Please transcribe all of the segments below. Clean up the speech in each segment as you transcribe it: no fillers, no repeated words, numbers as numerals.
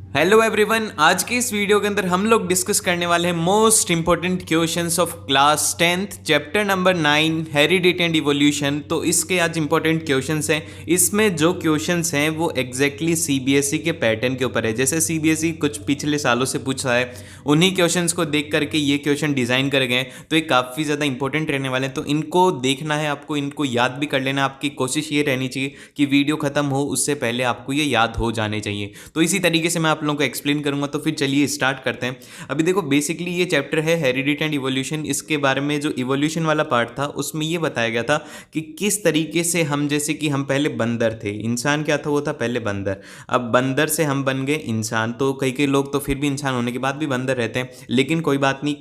Hello everyone, आज की इस वीडियो के अंदर हम लोग डिस्कस करने वाले हैं most important questions of class 10th chapter number 9 heredity and evolution. तो इसके आज इंपॉर्टेंट क्वेश्चंस हैं। इसमें जो क्वेश्चंस हैं वो एग्जैक्टली सीबीएसई के पैटर्न के ऊपर है। जैसे सीबीएसई कुछ पिछले सालों से पूछा है, उन्हीं क्वेश्चंस को देख करके ये क्वेश्चन डिज़ाइन करे गए, तो ये काफ़ी ज़्यादा इंपॉर्टेंट रहने वाले हैं। तो इनको देखना है आपको, इनको याद भी कर लेना। आपकी कोशिश ये रहनी चाहिए कि वीडियो ख़त्म हो उससे पहले आपको ये याद हो जाने चाहिए। तो इसी तरीके से मैं आप लोगों को एक्सप्लेन करूंगा। तो फिर चलिए स्टार्ट करते हैं। अभी देखो, बेसिकली ये चैप्टर है हेरिडिटी एंड इवोल्यूशन। इसके बारे में जो इवोल्यूशन वाला पार्ट था उसमें ये बताया गया था कि किस तरीके से हम, जैसे कि हम पहले बंदर थे, इंसान क्या था, वो था पहले बंदर। अब बंदर से हम बन गए इंसान। तो कई कई लोग तो फिर भी इंसान होने के बाद भी बंदर रहते हैं, लेकिन कोई बात नहीं,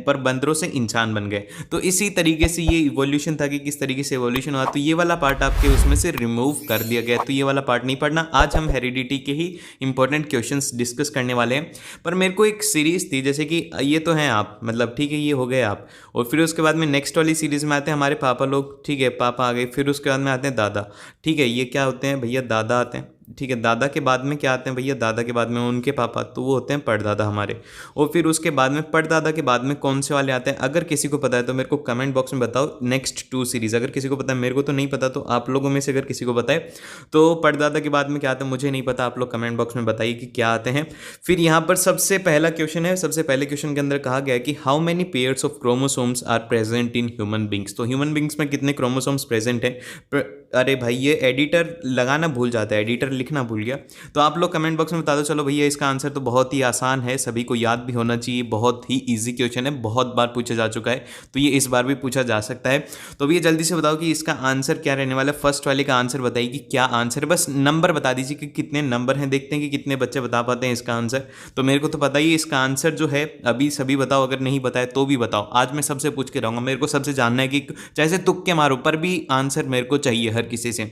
पर बंदरों से इंसान बन गए। तो इसी तरीके से ये इवोल्यूशन था कि किस तरीके से इवोल्यूशन हुआ। तो ये वाला पार्ट आपके उसमें से रिमूव कर दिया गया, तो ये वाला पार्ट नहीं पढ़ना। आज हम हेरिडिटी के ही इंपॉर्टेंट क्वेश्चंस डिस्कस करने वाले हैं। पर मेरे को एक सीरीज थी, जैसे कि ये तो हैं आप, मतलब ठीक है, ये हो गए आप, और फिर उसके बाद में नेक्स्ट वाली सीरीज में आते हैं हमारे पापा लोग। ठीक है, पापा आ गए। फिर उसके बाद में आते हैं दादा। ठीक है, ये क्या होते हैं भैया, दादा आते हैं। ठीक है, दादा के बाद में क्या आते हैं भैया, दादा के बाद में उनके पापा, तो वो होते हैं परदादा हमारे। और फिर उसके बाद में परदादा के बाद में कौन से वाले आते हैं, अगर किसी को पता है तो मेरे को कमेंट बॉक्स में बताओ। नेक्स्ट 2 सीरीज अगर किसी को पता है, मेरे को तो नहीं पता, तो आप लोगों में से अगर किसी को पता है तो परदादा के बाद में क्या आता है मुझे नहीं पता, आप लोग कमेंट बॉक्स में बताइए कि क्या आते हैं। फिर यहाँ पर सबसे पहला क्वेश्चन है। सबसे पहले क्वेश्चन के अंदर कहा गया है कि how many pairs of chromosomes are present in human beings. तो ह्यूमन बींग्स में कितने क्रोमोसोम्स प्रेजेंट हैं। अरे भाई, ये एडिटर लगाना भूल जाता है, एडिटर लिखना भूल गया। तो आप लोग कमेंट बॉक्स में बता दो। चलो भैया, इसका आंसर तो बहुत ही आसान है, सभी को याद भी होना चाहिए, बहुत ही इजी क्वेश्चन है, बहुत बार पूछा जा चुका है, तो ये इस बार भी पूछा जा सकता है। तो भैया जल्दी से बताओ कि इसका आंसर क्या रहने वाला है। फर्स्ट वाले का आंसर बताइए कि क्या आंसर है, बस नंबर बता दीजिए कि कितने नंबर हैं, देखते हैं कि कितने बच्चे बता पाते हैं इसका आंसर। तो मेरे को तो पता ही है इसका आंसर जो है, अभी सभी बताओ, अगर नहीं बताए तो भी बताओ। आज मैं सबसे पूछ के रहूँगा, मेरे को सबसे जानना है कि चाहे तुक्के मारो पर भी आंसर मेरे को चाहिए हर किसी से।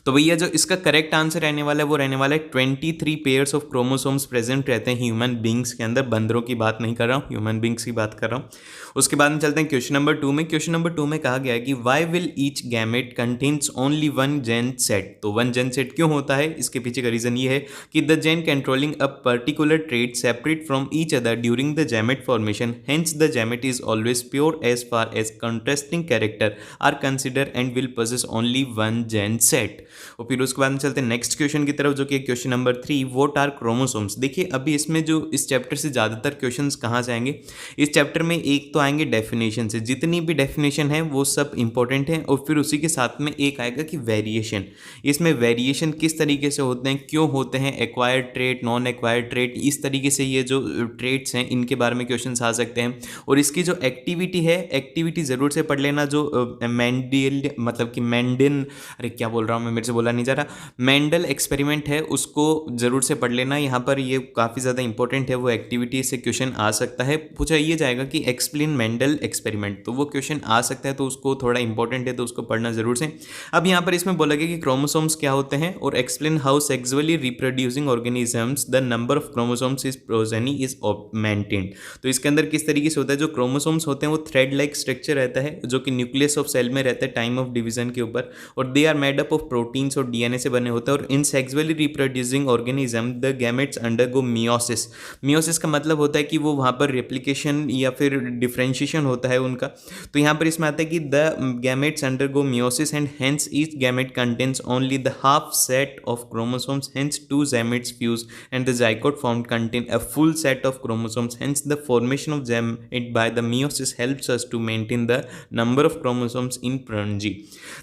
तो भैया जो इसका करेक्ट आंसर रहने वाला है वो रहने वाला है 23 पेयर्स ऑफ क्रोमोसोम्स प्रेजेंट रहते हैं ह्यूमन बींग्स के अंदर। बंदरों की बात नहीं कर रहा हूँ, ह्यूमन बींग्स की बात कर रहा हूँ। उसके बाद में चलते हैं क्वेश्चन नंबर 2 में। क्वेश्चन नंबर 2 में कहा गया है कि why will each gamete contains only one gene set. तो वन जेन सेट क्यों होता है, इसके पीछे का रीजन ये है कि the gene controlling a particular trait separate from each other during the gamete formation, hence the gamete is always pure as far as contrasting character are consider and will possess only one gene set. और फिर उसके बाद में चलते हैं next question की तरफ, जो कि question number 3, what are chromosomes. देखिए अभी इसमें जो इस चैप्टर से ज़्यादातर क्वेश्चंस कहाँ से आएंगे, इस चैप्टर में एक तो आएंगे डेफिनेशन से, जितनी भी डेफिनेशन है वो सब इंपॉर्टेंट है। और फिर उसी के साथ में एक आएगा कि वेरिएशन, इसमें वेरिएशन किस तरीके से होते हैं, क्यों होते हैं, acquired trait, non acquired trait, इस तरीके से ये जो ट्रेट्स हैं इनके बारे में क्वेश्चन आ सकते हैं। और इसकी जो एक्टिविटी है, एक्टिविटी ज़रूर से पढ़ लेना, जो मैंडेल मतलब कि मैंडन, अरे क्या बोल रहा हूँ मैं, मेरे से बोला नहीं जा रहा, मेंडल एक्सपेरिमेंट है, उसको जरूर से पढ़ लेना। यहाँ पर ये काफ़ी ज़्यादा इंपॉर्टेंट है, वो एक्टिविटी से क्वेश्चन आ सकता है। पूछा ये जाएगा कि एक्सप्लेन मेंडल एक्सपेरिमेंट, तो वो क्वेश्चन आ सकता है, तो उसको थोड़ा इंपॉर्टेंट है, तो उसको पढ़ना जरूर से। अब यहाँ पर इसमें बोला गया कि क्रोमोसोम्स क्या होते हैं, और explain how sexually reproducing organisms the number of chromosomes is progeny is maintained. तो इसके अंदर किस तरीके से होता है, जो क्रोमोसोम्स होते हैं वो थ्रेड लाइक स्ट्रक्चर रहता है, जो कि न्यूक्लियस ऑफ सेल में रहता है टाइम ऑफ डिवीजन के ऊपर, और they are made up of proteins और डीएनए से बने होते हैं। और in sexually reproducing organism the gametes undergo meiosis. Meiosis का मतलब होता है कि वो वहाँ पर रेप्लिकेशन या फिर डिफ्रेंशिएशन होता है उनका। तो यहाँ पर इसमें आता है कि the gametes undergo meiosis and hence each gamete contains only the half set of chromosomes, hence 2 gametes fuse and the zygote form contain a full set of chromosomes, hence the formation of gamete by the meiosis helps us to maintain the number of chromosomes in progeny.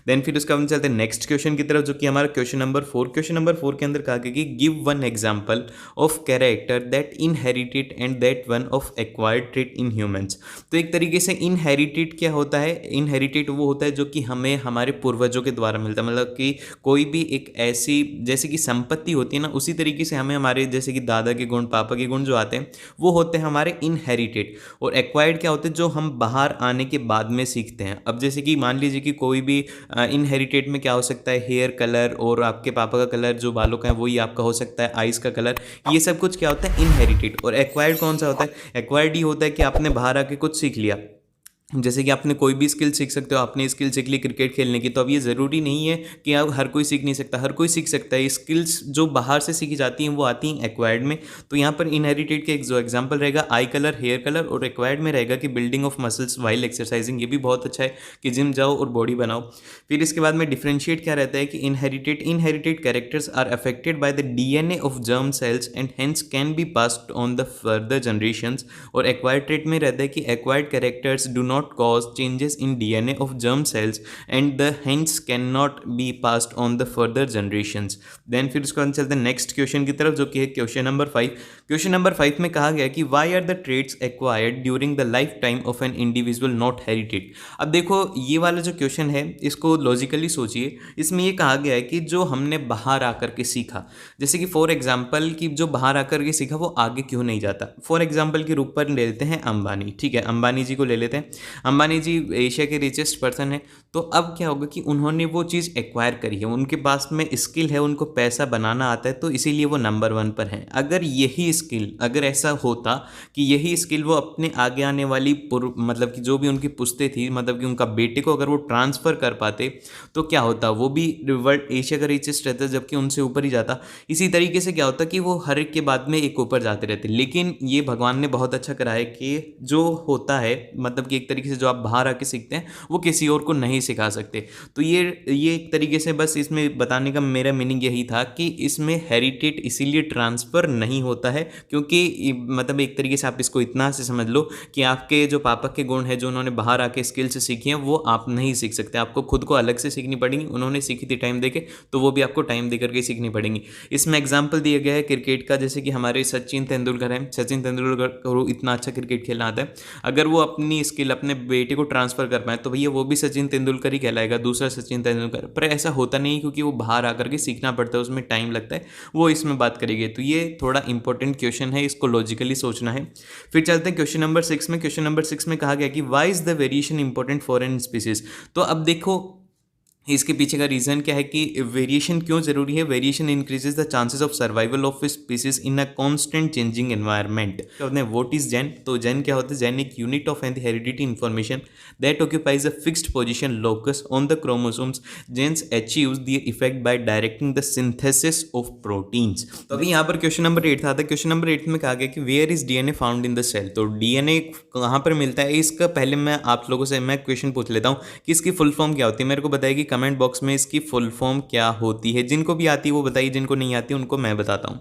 Then फिर उसका हम चलते हैं next question की तरफ, जो कि हमारा क्वेश्चन नंबर 4। क्वेश्चन नंबर 4 के अंदर कहा गया कि give one example of character that inherited and that one of acquired trait in humans. तो एक तरीके से इनहेरिटेड क्या होता है, इनहेरिटेड वो होता है जो कि हमें हमारे पूर्वजों के द्वारा मिलता है, मतलब कि कोई भी एक ऐसी जैसे कि संपत्ति होती है ना, उसी तरीके से हमें हमारे जैसे कि दादा के गुण, पापा के गुण जो आते हैं वो होते हैं हमारे इनहेरिटेड। और एक्वायर्ड क्या होते हैं, जो हम बाहर आने के बाद में सीखते हैं। अब जैसे कि मान लीजिए कि कोई भी इनहेरिटेड में क्या हो सकता है, हेयर कलर, और आपके पापा का कलर जो बालों का है वही आपका हो सकता है, आइज़ का कलर, ये सब कुछ क्या होता है, इनहेरिटेड। और एक्वायर्ड कौन सा होता है, एक्वायर्ड ही होता है कि आपने बाहर आके कुछ सीख लिया। जैसे कि आपने कोई भी स्किल सीख सकते हो, आपने स्किल सीख ली क्रिकेट खेलने की, तो अब ये ज़रूरी नहीं है कि आप हर कोई सीख नहीं सकता, हर कोई सीख सकता है। स्किल्स जो बाहर से सीखी जाती हैं वो आती हैं एक्वायर्ड में। तो यहाँ पर इनहेरिटेड के एक जो एग्जांपल रहेगा आई कलर, हेयर कलर, और एक्वायर्ड में रहेगा कि building of muscles while exercising. ये भी बहुत अच्छा है कि जिम जाओ और बॉडी बनाओ। फिर इसके बाद में डिफ्रेंशिएट क्या रहता है कि inherited characters are affected by the DNA of germ cells and hence can be passed on the further generations. और एक्वायर्ड ट्रेट में रहता है कि acquired characters do not cause changes in DNA of germ cells and the hence cannot be passed on the further generations. Then फिर उसके बाद चलते हैं नेक्स्ट क्वेश्चन की तरफ, जो कि है क्वेश्चन नंबर 5। क्वेश्चन नंबर 5 में कहा गया कि why are the traits acquired during the lifetime of an individual not herited। अब देखो ये वाला जो क्वेश्चन है इसको लॉजिकली सोचिए। इसमें ये कहा गया है कि जो हमने बाहर आकर के सीखा, जैसे कि फॉर एग्जाम्पल कि जो बाहर आकर के सीखा वो आगे क्यों नहीं जाता। फॉर एग्जाम्पल के रूप पर ले लेते हैं अंबानी, ठीक है, अंबानी जी को ले लेते हैं। अंबानी जी एशिया के रिचेस्ट पर्सन है। तो अब क्या होगा कि उन्होंने वो चीज़ एक्वायर करी है, उनके पास में स्किल है, उनको पैसा बनाना आता है, तो इसीलिए वो नंबर 1 पर है। अगर यही स्किल, अगर ऐसा होता कि यही स्किल वो अपने आगे आने वाली मतलब कि जो भी उनकी पुश्ते थी, मतलब कि उनका बेटे को अगर वो ट्रांसफ़र कर पाते तो क्या होता, वो भी वर्ल्ड एशिया का रिचेस्ट रहता, जबकि उनसे ऊपर ही जाता। इसी तरीके से क्या होता कि वो हर एक के बाद में एक ऊपर जाते रहते। लेकिन ये भगवान ने बहुत अच्छा करा है कि जो होता है, मतलब कि एक तरीके से जो आप बाहर आके सीखते हैं वो किसी और को नहीं सिखा सकते। तो ये एक तरीके से बस इसमें बताने का मेरा मीनिंग यही था कि इसमें हेरिटेज इसीलिए ट्रांसफ़र नहीं होता है क्योंकि मतलब एक तरीके से आप इसको इतना से समझ लो कि आपके जो पापा के गुण है, जो उन्होंने बाहर आके स्किल्स सीखी हैं, वो आप नहीं सीख सकते। आपको खुद को अलग से सीखनी पड़ेंगी। उन्होंने सीखी थी टाइम देके, तो वो भी आपको टाइम दे करके सीखनी पड़ेंगी। इसमें एग्जाम्पल दिया गया है क्रिकेट का, जैसे कि हमारे सचिन तेंदुलकर हैं। सचिन तेंदुलकर को इतना अच्छा क्रिकेट खेलना आता है, अगर वो अपनी स्किल अपने बेटे को ट्रांसफ़र कर पाए तो भैया वो भी सचिन तेंदुलकर ही कहलाएगा, दूसरा सचिन तेंदुलकर। पर ऐसा होता नहीं क्योंकि वो बाहर आकर के सीखना पड़ता है, उसमें टाइम लगता है, वो इसमें बात करेंगे। तो ये थोड़ा इंपॉर्टेंट क्वेश्चन है, इसको लॉजिकली सोचना है। फिर चलते हैं क्वेश्चन नंबर 6 में। क्वेश्चन नंबर 6 में कहा गया कि why is the variation important for an species. तो अब देखो इसके पीछे का रीज़न क्या है कि वेरिएशन क्यों ज़रूरी है। Variation increases the chances of survival of species in a constant changing environment. What is gene? तो जेन क्या होता है? जेन एक unit of heredity information that occupies a fixed position locus on the chromosomes. Genes achieves the effect by directing the synthesis of proteins. तो अभी यहाँ पर question number 8 था। क्वेश्चन नंबर 8 में कहा गया कि where is DNA found in the cell. तो डीएनए कहाँ पर मिलता है, इसका पहले मैं आप लोगों से मैं क्वेश्चन पूछ लेता हूँ कि इसकी फुल फॉर्म क्या होती है। मेरे को बताएगी कमेंट बॉक्स में इसकी फुल फॉर्म क्या होती है। जिनको भी आती है वो बताइए, जिनको नहीं आती उनको मैं बताता हूँ।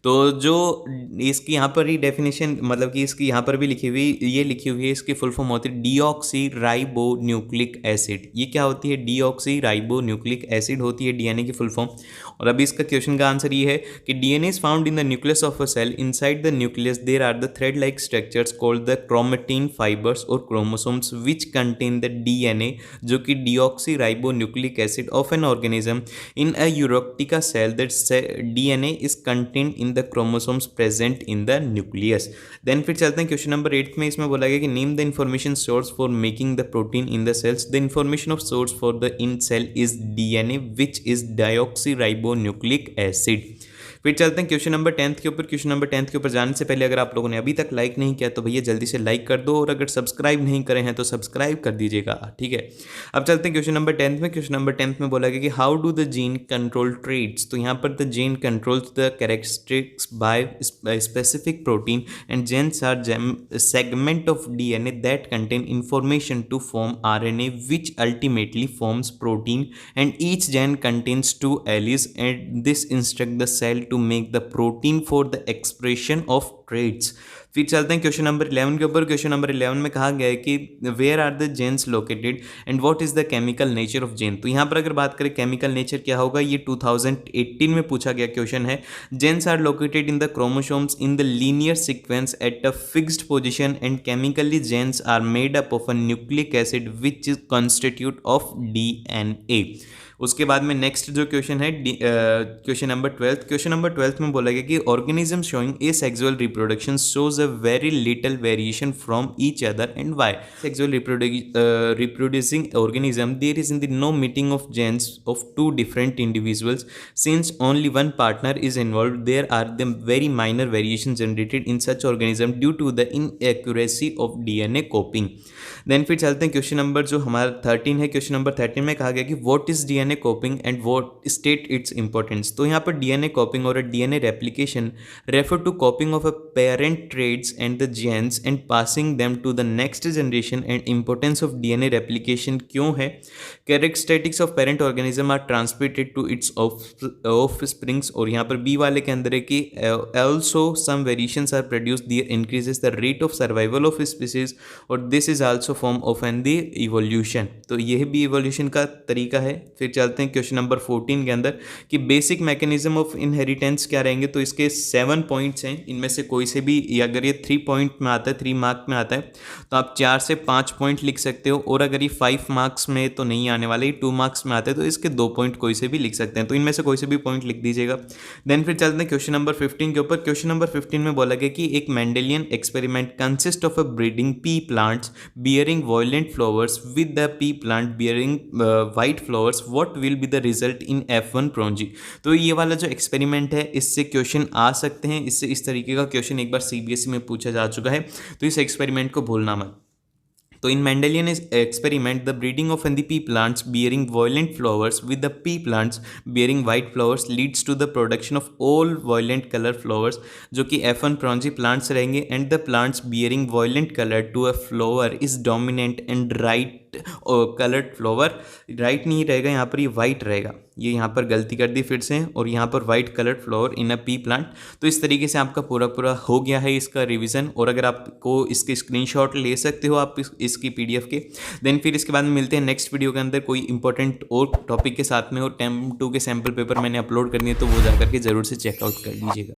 तो जो इसकी यहाँ पर ही डेफिनेशन, मतलब कि इसकी यहाँ पर भी लिखी हुई, ये लिखी हुई है, इसकी फुल फॉर्म होती है डीऑक्सी राइबो न्यूक्लिक एसिड। ये क्या होती है? डीऑक्सी राइबो न्यूक्लिक एसिड होती है डीएनए की फुल फॉर्म। और अभी इसका क्वेश्चन का आंसर ये है कि DNA is found in the nucleus of a cell. Inside the nucleus there are the thread like structures called the chromatin fibres और chromosomes which contain the DNA, जो कि deoxyribonucleic acid of an organism. In a Eukaryotic cell, that DNA is contained in the chromosomes present in the nucleus. Then फिर चलते हैं question number 8 में। इसमें बोला गया कि name the information source for making the protein in the cells. The information of source for the in cell is DNA, which is deoxyribonucleic acid. फिर चलते हैं क्वेश्चन नंबर 10 के ऊपर। क्वेश्चन नंबर 10 के ऊपर जाने से पहले अगर आप लोगों ने अभी तक लाइक नहीं किया तो भैया जल्दी से लाइक कर दो, और अगर सब्सक्राइब नहीं करे हैं तो सब्सक्राइब कर दीजिएगा, ठीक है। अब चलते हैं क्वेश्चन नंबर 10 में। क्वेश्चन नंबर 10 में बोला गया कि how do the gene control traits. तो यहाँ पर the gene controls the characteristics by specific protein and genes are segment of DNA that contain information to form RNA which ultimately forms protein and each gene contains 2 alleles and this instruct the cell to make the protein for the expression of traits. फिर चलते हैं question number 11 के ऊपर। Question number 11 में कहा गया है कि where are the genes located and what is the chemical nature of gene. तो यहाँ पर अगर बात करें केमिकल नेचर क्या होगा, ये 2018 में पूछा गया क्वेश्चन है। Genes are located in the chromosomes in the linear sequence at a fixed position and chemically genes are made up of a nucleic acid which is constitute of DNA. उसके बाद में नेक्स्ट जो question है question number 12। Question number 12 में बोला गया कि organism showing asexual reproduction reproduction shows a very little variation from each other, and why? Sexual reproducing organism, there is in the no meeting of genes of two different individuals. Since only one partner is involved, there are the very minor variations generated in such organism due to the inaccuracy of DNA copying. Then फिर चलते हैं question number जो हमारा 13 है। Question number 13 में कहा गया कि what is DNA copying and what state its importance. तो यहाँ पर डीएनए कॉपिंग और DNA replication refer to copying of a parent traits and the genes and passing them to the next generation. And importance of DNA replication क्यों है? Characteristics of parent organism are transmitted to its offsprings, और यहाँ पर B वाले के अंदर है कि also some variations are produced there increases the rate of survival of species, और this is also form of an the evolution. तो यह भी इवोल्यूशन का तरीका है। फिर चलते हैं क्वेश्चन नंबर 14 के अंदर कि बेसिक मैकेनिज्म ऑफ इनहेरिटेंस क्या रहेंगे। तो इसके 7 पॉइंट्स हैं, इनमें से कोई से भी, अगर ये 3 पॉइंट में आता है, 3 मार्क में आता है, तो आप 4 से 5 पॉइंट लिख सकते हो, और अगर ये 5 मार्क्स में तो नहीं आने वाले, 2 मार्क्स में आते हैं, तो इसके 2 पॉइंट कोई से भी लिख सकते हैं। तो इनमें से कोई से भी पॉइंट लिख दीजिएगा। देन फिर चलते हैं क्वेश्चन नंबर 15 के ऊपर। क्वेश्चन नंबर 15 में बोला गया कि एक Mendelian experiment consist of a breeding P plants bearing violent flowers with the pea plant bearing white flowers, what will be the result in F1 prongee। तो ये वाला जो एक्सपेरिमेंट है, इससे क्वेश्चन आ सकते हैं, इससे इस तरीके का क्वेश्चन एक बार सीबीएसई में पूछा जा चुका है, तो इस एक्सपेरिमेंट को भूलना मत। तो in Mendelian experiment, the breeding of the pea plants bearing violet flowers with the pea plants bearing white flowers leads to the production of all violet color flowers, जो कि F1 prongee plants रहेंगे, and the plants bearing violet color to a flower is dominant and right coloured flower, right नहीं रहेगा यहाँ पर, ये white रहेगा। ये यहाँ पर गलती कर दी फिर से, और यहाँ पर white coloured flower in a P plant. तो इस तरीके से आपका पूरा हो गया है इसका रिवीजन, और अगर आपको इसके स्क्रीनशॉट ले सकते हो आप इसकी पीडीएफ के। देन फिर इसके बाद में मिलते हैं नेक्स्ट वीडियो के अंदर कोई इंपॉर्टेंट और टॉपिक के साथ में, और टर्म 2 के सैम्पल पेपर मैंने अपलोड करनी है, तो वो जा करके ज़रूर से चेकआउट कर लीजिएगा।